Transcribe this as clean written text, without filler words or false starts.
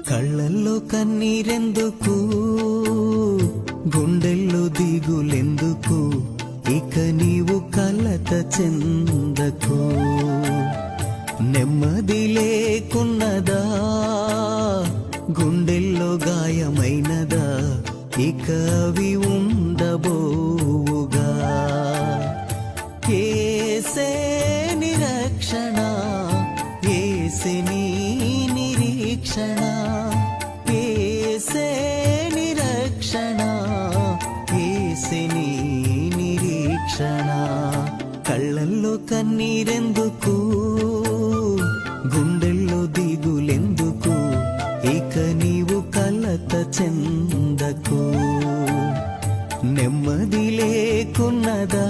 కళ్ళల్లో కన్నీరెందుకు, గుండెల్లో దిగులెందుకు, ఇక నీవు కలత చెందకు. నెమ్మది లేకున్నదా, గుండెల్లో గాయమైనదా, ఇక అవి ఉండబోవుగా. యేసే నిరక్షణ, యేసే నీ నిరీక్షణ, యేసే నిరక్షణ, యేసే నీ నిరీక్షణ. కళ్ళల్లో కన్నీరెందుకు, గుండెల్లో దిగులెందుకు, ఇక నీవు కలత చెందకు. నెమ్మది లేకున్నదా,